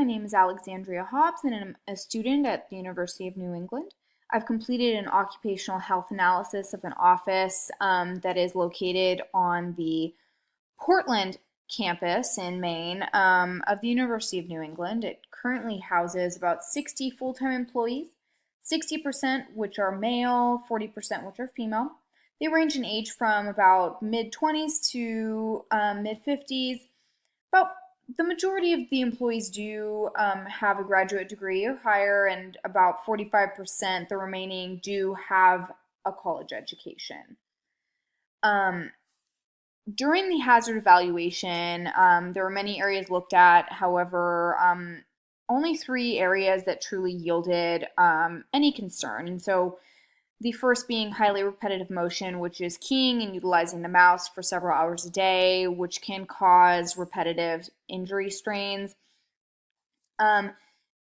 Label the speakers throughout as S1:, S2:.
S1: My name is Alexandria Hobbs, and I'm a student at the University of New England. I've completed an occupational health analysis of an office that is located on the Portland campus in Maine of the University of New England. It currently houses about 60 full-time employees, 60% which are male, 40% which are female. They range in age from about mid-20s to mid-50s. About the majority of the employees do have a graduate degree or higher, and about 45%, the remaining, do have a college education. Um, During the hazard evaluation, there were many areas looked at. However, only three areas that truly yielded any concern. And so the first being highly repetitive motion, which is keying and utilizing the mouse for several hours a day, which can cause repetitive injury strains. Um,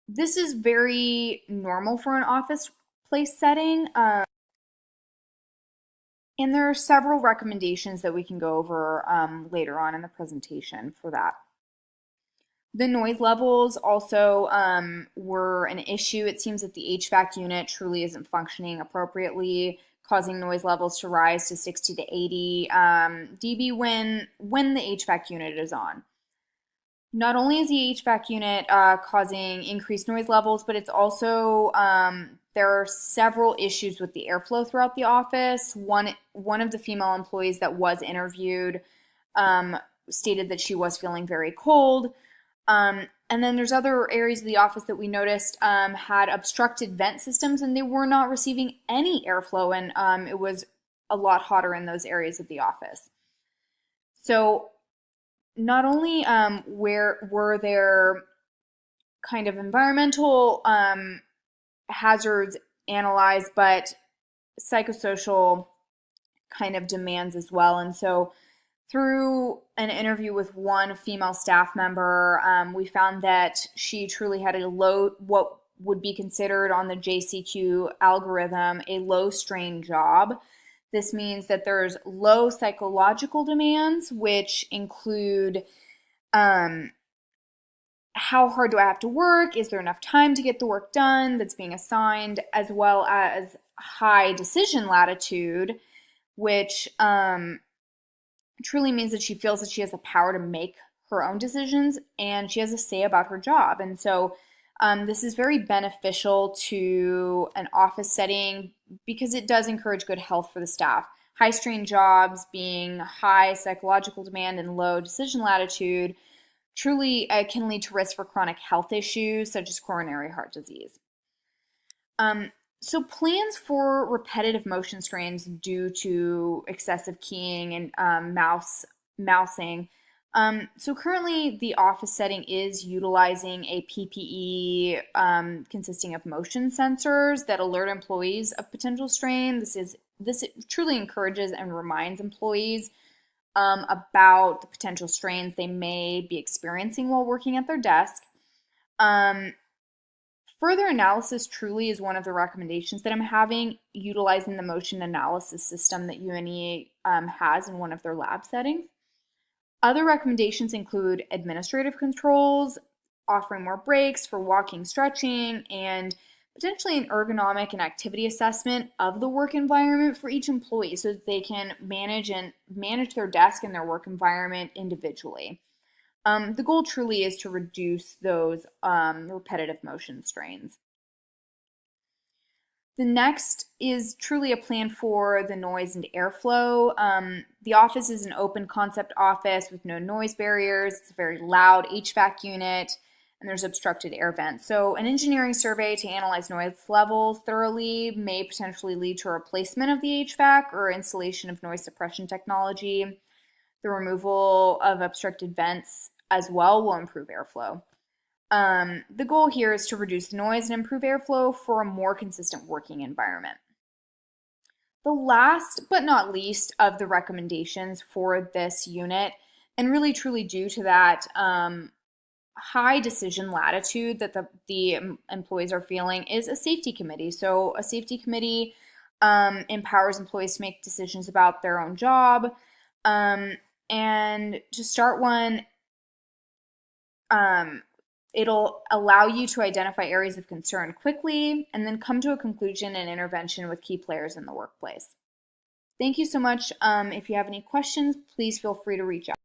S1: this is very normal for an office place setting. And there are several recommendations that we can go over later on in the presentation for that. The noise levels also were an issue. It seems that the HVAC unit truly isn't functioning appropriately, causing noise levels to rise to 60 to 80 dB when the HVAC unit is on. Not only is the HVAC unit causing increased noise levels, but it's also there are several issues with the airflow throughout the office. One of the female employees that was interviewed stated that she was feeling very cold. And then there's other areas of the office that we noticed had obstructed vent systems, and they were not receiving any airflow, and it was a lot hotter in those areas of the office. So not only where were there kind of environmental hazards analyzed, but psychosocial kind of demands as well. And so through an interview with one female staff member, we found that she truly had a low, what would be considered on the JCQ algorithm, a low strain job. This means that there's low psychological demands, which include how hard do I have to work? Is there enough time to get the work done that's being assigned, as well as high decision latitude, which truly means that she feels that she has the power to make her own decisions and she has a say about her job. And so this is very beneficial to an office setting because it does encourage good health for the staff. High strain jobs being high psychological demand and low decision latitude truly can lead to risk for chronic health issues such as coronary heart disease. So plans for repetitive motion strains due to excessive keying and mousing. So currently the office setting is utilizing a PPE consisting of motion sensors that alert employees of potential strain. This truly encourages and reminds employees about the potential strains they may be experiencing while working at their desk. Further analysis truly is one of the recommendations that I'm having, utilizing the motion analysis system that UNE has in one of their lab settings. Other recommendations include administrative controls, offering more breaks for walking, stretching, and potentially an ergonomic and activity assessment of the work environment for each employee so that they can manage their desk and their work environment individually. The goal truly is to reduce those repetitive motion strains. The next is truly a plan for the noise and airflow. The office is an open concept office with no noise barriers. It's a very loud HVAC unit, and there's obstructed air vents. So an engineering survey to analyze noise levels thoroughly may potentially lead to a replacement of the HVAC or installation of noise suppression technology. The removal of obstructed vents as well will improve airflow. The goal here is to reduce noise and improve airflow for a more consistent working environment. The last but not least of the recommendations for this unit, and really truly due to that high decision latitude that the employees are feeling, is a safety committee. So a safety committee empowers employees to make decisions about their own job. And to start one, It'll allow you to identify areas of concern quickly and then come to a conclusion and intervention with key players in the workplace. Thank you so much. If you have any questions, please feel free to reach out.